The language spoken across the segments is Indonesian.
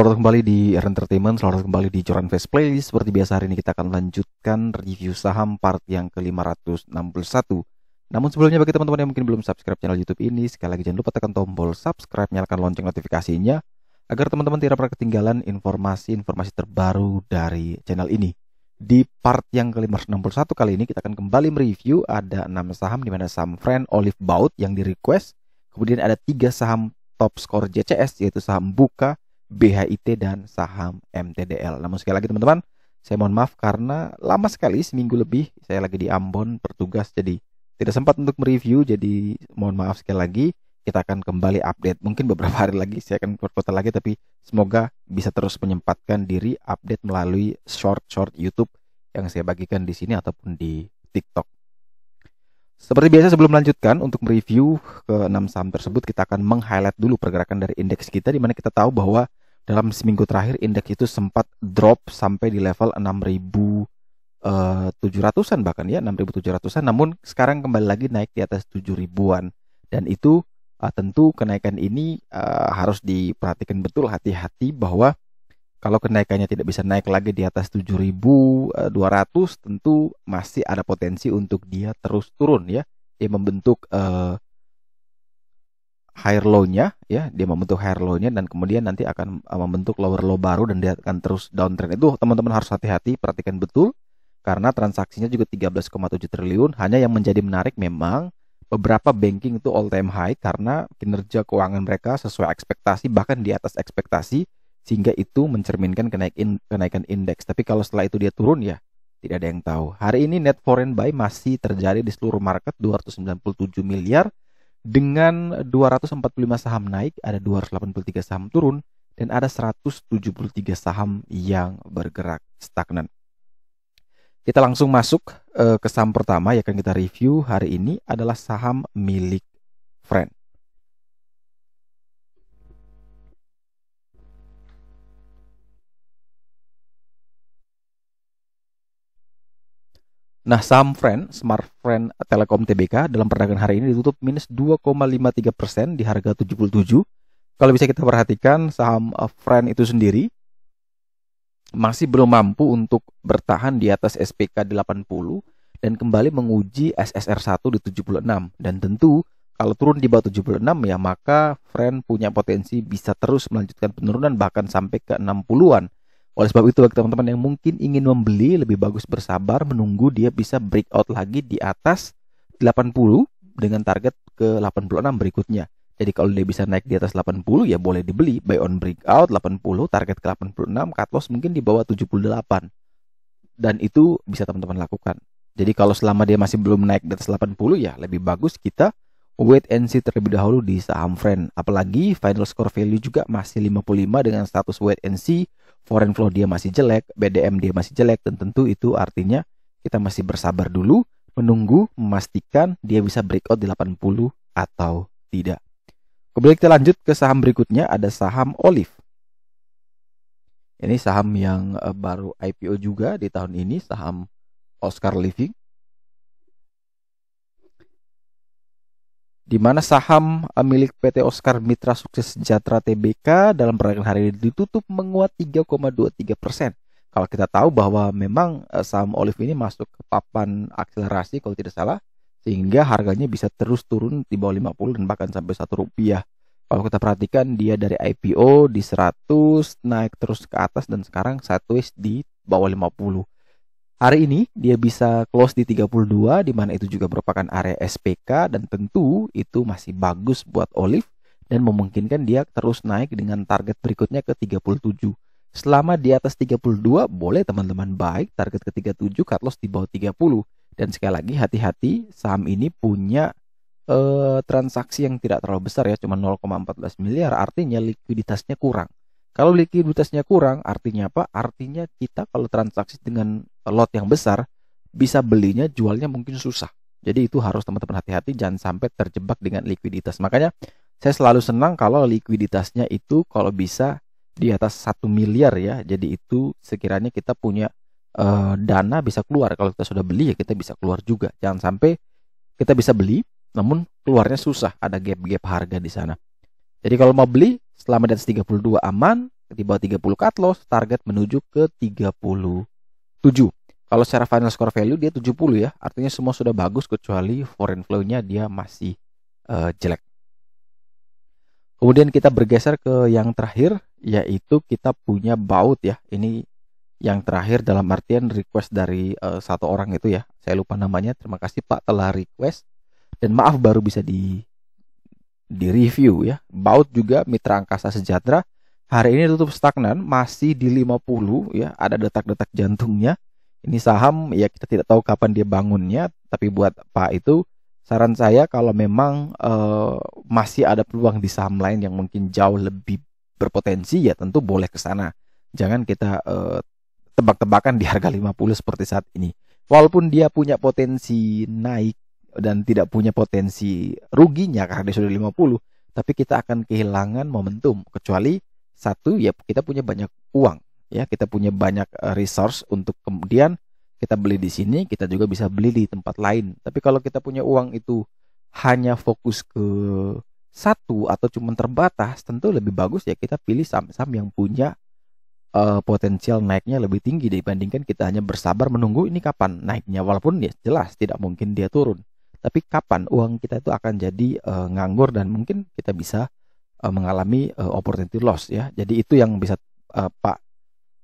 Selamat kembali di Entertainment, selamat kembali di Joran Fest Playlist. Seperti biasa hari ini kita akan lanjutkan review saham part yang ke-561. Namun sebelumnya bagi teman-teman yang mungkin belum subscribe channel YouTube ini, sekali lagi jangan lupa tekan tombol subscribe, nyalakan lonceng notifikasinya agar teman-teman tidak pernah ketinggalan informasi-informasi terbaru dari channel ini. Di part yang ke-561 kali ini kita akan kembali mereview ada 6 saham, di mana saham Friend Olive Baut yang di request. Kemudian ada 3 saham top skor JCS, yaitu saham Buka, BHIT, dan saham MTDL. Namun sekali lagi teman-teman, saya mohon maaf karena lama sekali, seminggu lebih saya lagi di Ambon bertugas, jadi tidak sempat untuk mereview. Jadi mohon maaf sekali lagi. Kita akan kembali update, mungkin beberapa hari lagi saya akan keluar kota lagi, tapi semoga bisa terus menyempatkan diri update melalui short YouTube yang saya bagikan di sini ataupun di TikTok. Seperti biasa sebelum melanjutkan untuk mereview ke 6 saham tersebut, kita akan meng-highlight dulu pergerakan dari indeks kita, di mana kita tahu bahwa dalam seminggu terakhir indeks itu sempat drop sampai di level 6.700-an bahkan ya, 6.700-an, namun sekarang kembali lagi naik di atas 7.000-an. Dan itu tentu kenaikan ini harus diperhatikan betul, hati-hati bahwa kalau kenaikannya tidak bisa naik lagi di atas 7.200, tentu masih ada potensi untuk dia terus turun ya. Dia membentuk higher low-nya ya, dia membentuk higher low-nya dan kemudian nanti akan membentuk lower low baru dan dia akan terus downtrend. Itu teman-teman harus hati-hati, perhatikan betul karena transaksinya juga 13,7 triliun. Hanya yang menjadi menarik memang beberapa banking itu all time high karena kinerja keuangan mereka sesuai ekspektasi, bahkan di atas ekspektasi, sehingga itu mencerminkan kenaikan indeks. Tapi kalau setelah itu dia turun ya tidak ada yang tahu. Hari ini net foreign buy masih terjadi di seluruh market 297 miliar dengan 245 saham naik, ada 283 saham turun dan ada 173 saham yang bergerak stagnan. Kita langsung masuk ke saham pertama yang akan kita review hari ini adalah saham milik Friend. Nah, saham Friend, Smart Friend Telekom Tbk dalam perdagangan hari ini ditutup minus 2,53% di harga 77. Kalau bisa kita perhatikan saham Friend itu sendiri masih belum mampu untuk bertahan di atas SPK di 80 dan kembali menguji SSR1 di 76. Dan tentu kalau turun di bawah 76 ya maka Friend punya potensi bisa terus melanjutkan penurunan bahkan sampai ke 60-an. Oleh sebab itu bagi teman-teman yang mungkin ingin membeli, lebih bagus bersabar menunggu dia bisa breakout lagi di atas 80 dengan target ke 86 berikutnya. Jadi kalau dia bisa naik di atas 80 ya boleh dibeli, buy on breakout 80, target ke 86, cut loss mungkin di bawah 78. Dan itu bisa teman-teman lakukan. Jadi kalau selama dia masih belum naik di atas 80 ya lebih bagus kita wait and see terlebih dahulu di saham Friend. Apalagi final score value juga masih 55 dengan status wait and see, foreign flow dia masih jelek, BDM dia masih jelek, dan tentu itu artinya kita masih bersabar dulu menunggu memastikan dia bisa breakout di 80 atau tidak. Kemudian kita lanjut ke saham berikutnya, ada saham Olive. Ini saham yang baru IPO juga di tahun ini, saham Oscar Living. Di mana saham milik PT Oscar Mitra Sukses Sejahtera Tbk dalam perdagangan hari ini ditutup menguat 3,23%. Kalau kita tahu bahwa memang saham Olive ini masuk ke papan akselerasi kalau tidak salah, sehingga harganya bisa terus turun di bawah 50 dan bahkan sampai Rp1. Kalau kita perhatikan dia dari IPO di 100 naik terus ke atas dan sekarang sideways di bawah 50. Hari ini dia bisa close di 32, di mana itu juga merupakan area SPK dan tentu itu masih bagus buat Olive dan memungkinkan dia terus naik dengan target berikutnya ke 37. Selama di atas 32 boleh teman-teman buy, target ke 37, cut loss di bawah 30. Dan sekali lagi hati-hati, saham ini punya transaksi yang tidak terlalu besar ya, cuma 0,14 miliar, artinya likuiditasnya kurang. Kalau likuiditasnya kurang, artinya apa? Artinya kita kalau transaksi dengan lot yang besar, bisa belinya, jualnya mungkin susah. Jadi itu harus teman-teman hati-hati, jangan sampai terjebak dengan likuiditas. Makanya saya selalu senang kalau likuiditasnya itu kalau bisa di atas 1 miliar ya. Jadi itu sekiranya kita punya dana bisa keluar. Kalau kita sudah beli ya kita bisa keluar juga. Jangan sampai kita bisa beli, namun keluarnya susah, ada gap-gap harga di sana. Jadi kalau mau beli selama di atas 32 aman, di bawah 30 cut loss, target menuju ke 37. Kalau secara final score value dia 70 ya, artinya semua sudah bagus kecuali foreign flow-nya dia masih jelek. Kemudian kita bergeser ke yang terakhir, yaitu kita punya baut ya. Ini yang terakhir dalam artian request dari satu orang itu ya. Saya lupa namanya. Terima kasih Pak telah request. Dan maaf baru bisa di review ya. Baut juga Mitra Angkasa Sejahtera. Hari ini tutup stagnan, masih di 50 ya. Ada detak-detak jantungnya. Ini saham ya kita tidak tahu kapan dia bangunnya. Tapi buat Pak itu saran saya kalau memang masih ada peluang di saham lain yang mungkin jauh lebih berpotensi ya tentu boleh ke sana. Jangan kita tebak-tebakan di harga 50 seperti saat ini. Walaupun dia punya potensi naik dan tidak punya potensi ruginya karena dia sudah 50, tapi kita akan kehilangan momentum. Kecuali satu ya kita punya banyak uang, ya kita punya banyak resource untuk kemudian kita beli di sini, kita juga bisa beli di tempat lain. Tapi kalau kita punya uang itu hanya fokus ke satu atau cuma terbatas, tentu lebih bagus ya kita pilih saham-saham yang punya potensial naiknya lebih tinggi dibandingkan kita hanya bersabar menunggu ini kapan naiknya, walaupun ya jelas tidak mungkin dia turun, tapi kapan uang kita itu akan jadi nganggur dan mungkin kita bisa mengalami opportunity loss ya. Jadi itu yang bisa Pak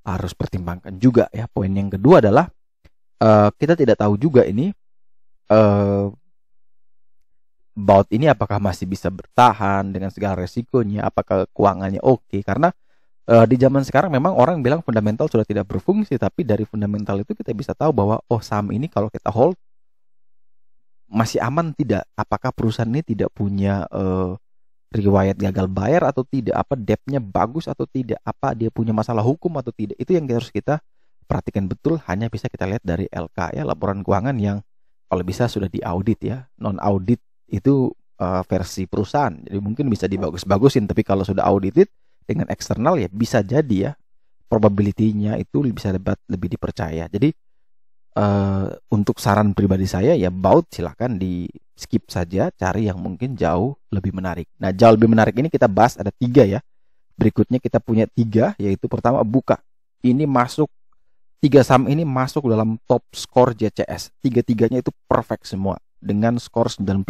harus pertimbangkan juga ya. Poin yang kedua adalah kita tidak tahu juga ini baut ini apakah masih bisa bertahan dengan segala resikonya, apakah keuangannya oke, karena di zaman sekarang memang orang bilang fundamental sudah tidak berfungsi, tapi dari fundamental itu kita bisa tahu bahwa saham ini kalau kita hold masih aman tidak, apakah perusahaan ini tidak punya riwayat gagal bayar atau tidak, apa debt-nya bagus atau tidak, apa dia punya masalah hukum atau tidak. Itu yang harus kita perhatikan betul, hanya bisa kita lihat dari LK ya, laporan keuangan yang kalau bisa sudah diaudit ya. Non audit itu versi perusahaan, jadi mungkin bisa dibagus-bagusin, tapi kalau sudah audited dengan eksternal ya bisa jadi ya probability-nya itu bisa lebih dipercaya. Jadi untuk saran pribadi saya ya baut silahkan di skip saja, cari yang mungkin jauh lebih menarik. Nah jauh lebih menarik ini kita bahas ada 3 ya. Berikutnya kita punya 3, yaitu pertama Buka. Ini masuk 3 saham ini masuk dalam top skor JCS. 3-3-nya itu perfect semua dengan skor 95.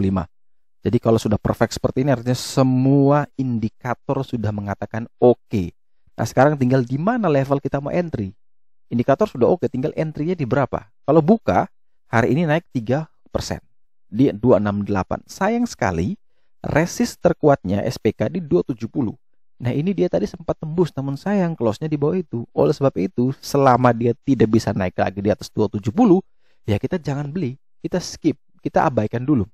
Jadi kalau sudah perfect seperti ini artinya semua indikator sudah mengatakan oke. Nah sekarang tinggal di mana level kita mau entry. Indikator sudah oke, tinggal entry-nya di berapa. Kalau Buka hari ini naik 3% di 268. Sayang sekali resist terkuatnya SPK di 270. Nah ini dia tadi sempat tembus, namun sayang close-nya di bawah itu. Oleh sebab itu selama dia tidak bisa naik lagi di atas 270, ya kita jangan beli, kita skip, kita abaikan dulu.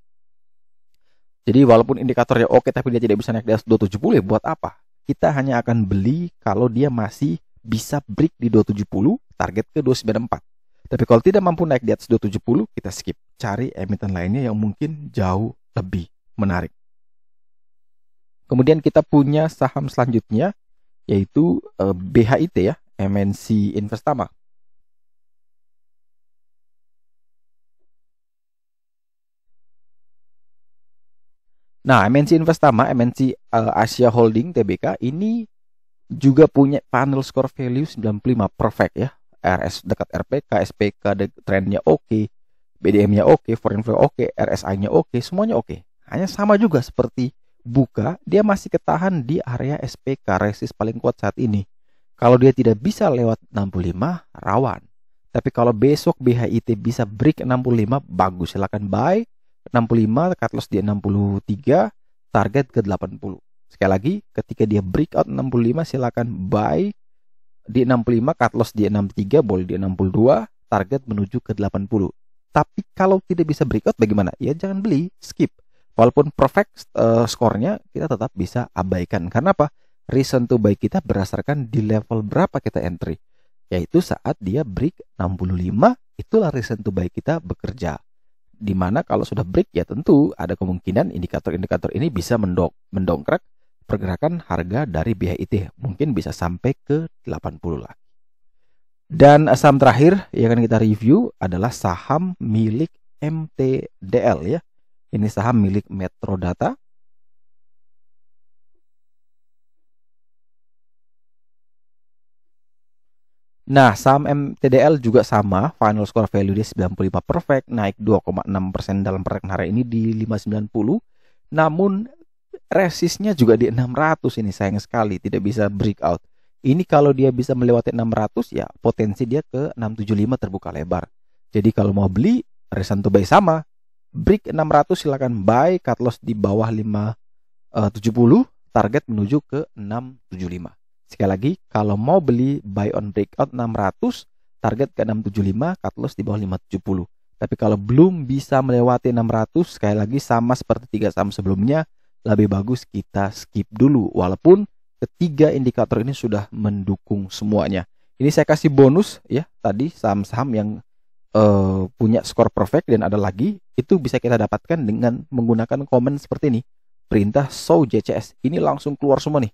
Jadi walaupun indikatornya oke tapi dia tidak bisa naik di atas 270 ya buat apa? Kita hanya akan beli kalau dia masih bisa break di 270, target ke 294. Tapi kalau tidak mampu naik di atas 270, kita skip. Cari emiten lainnya yang mungkin jauh lebih menarik. Kemudian kita punya saham selanjutnya yaitu BHIT ya, MNC Investama. Nah, MNC Investama, MNC Asia Holding Tbk ini juga punya panel score value 95 perfect ya. RS dekat RPK, SPK trennya oke, BDM-nya oke, foreign flow oke, RSI-nya oke, semuanya oke. Hanya sama juga seperti Buka, dia masih ketahan di area SPK, resist paling kuat saat ini. Kalau dia tidak bisa lewat 65, rawan. Tapi kalau besok BHIT bisa break 65, bagus, silakan buy. 65, cut loss di 63, target ke 80. Sekali lagi, ketika dia breakout 65, silakan buy di 65, cut loss di 63, boleh di 62, target menuju ke 80. Tapi kalau tidak bisa breakout bagaimana? Ya jangan beli, skip. Walaupun perfect skornya, kita tetap bisa abaikan. Karena apa? Reason to buy kita berdasarkan di level berapa kita entry. Yaitu saat dia break 65, itulah reason to buy kita bekerja. Dimana kalau sudah break ya tentu ada kemungkinan indikator-indikator ini bisa mendongkrak pergerakan harga dari BHIT, mungkin bisa sampai ke 80 lagi. Dan saham terakhir yang akan kita review adalah saham milik MTDL ya. Ini saham milik Metro Data. Nah, saham MTDL juga sama, final score value dia 95 perfect, naik 2,6% dalam perdagangan hari ini di 590. Namun resistnya juga di 600 ini, sayang sekali tidak bisa breakout. Ini kalau dia bisa melewati 600 ya potensi dia ke 675 terbuka lebar. Jadi kalau mau beli, reason to buy sama. Break 600 silakan buy, cut loss di bawah 570, target menuju ke 675. Sekali lagi, kalau mau beli buy on breakout 600, target ke 675, cut loss di bawah 570. Tapi kalau belum bisa melewati 600, sekali lagi sama seperti 3 saham sebelumnya, lebih bagus kita skip dulu. Walaupun ketiga indikator ini sudah mendukung semuanya. Ini saya kasih bonus ya, tadi saham-saham yang punya skor perfect dan ada lagi, itu bisa kita dapatkan dengan menggunakan komen seperti ini. Perintah show JCS, ini langsung keluar semua nih.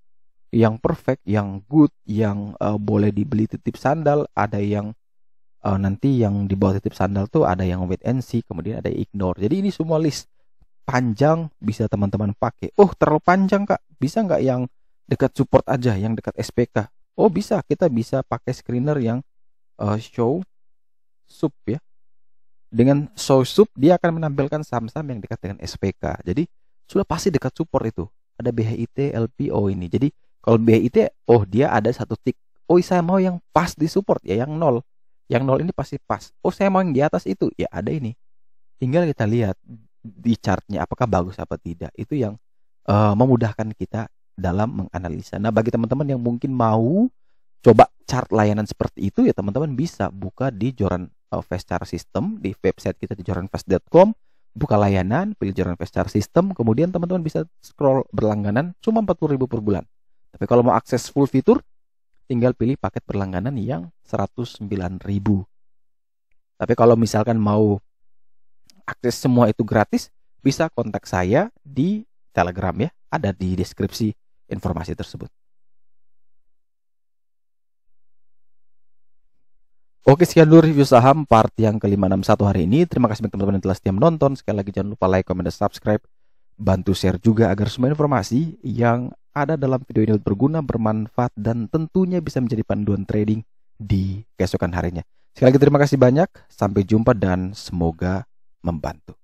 Yang perfect, yang good, yang boleh dibeli titip sandal, ada yang nanti yang di bawah titip sandal tuh ada yang wait and see, kemudian ada ignore. Jadi ini semua list panjang, bisa teman-teman pakai. Oh, terlalu panjang Kak, bisa nggak yang dekat support aja, yang dekat SPK? Oh bisa, kita bisa pakai screener yang show sub ya. Dengan show sub dia akan menampilkan saham-saham yang dekat dengan SPK. Jadi sudah pasti dekat support itu. Ada BHIT, LPO ini. Jadi kalau BHIT, oh dia ada satu tick. Oh saya mau yang pas di support ya, yang 0. Yang 0 ini pasti pas. Oh saya mau yang di atas itu, ya ada ini. Tinggal kita lihat di chartnya apakah bagus apa tidak. Itu yang memudahkan kita dalam menganalisa. Nah bagi teman-teman yang mungkin mau coba chart layanan seperti itu, ya teman-teman bisa buka di Joran Fast Chart System di website kita di joranfast.com. Buka layanan, pilih Joran Fast Chart System, kemudian teman-teman bisa scroll berlangganan cuma 40.000 per bulan. Tapi kalau mau akses full fitur, tinggal pilih paket berlangganan yang 109.000. Tapi kalau misalkan mau akses semua itu gratis, bisa kontak saya di Telegram ya, ada di deskripsi informasi tersebut. Oke, sekian dulu review saham part yang ke-561 hari ini. Terima kasih teman-teman yang telah setia menonton. Sekali lagi jangan lupa like, comment, dan subscribe. Bantu share juga agar semua informasi yang ada dalam video ini berguna, bermanfaat, dan tentunya bisa menjadi panduan trading di keesokan harinya. Sekali lagi terima kasih banyak. Sampai jumpa dan semoga membantu.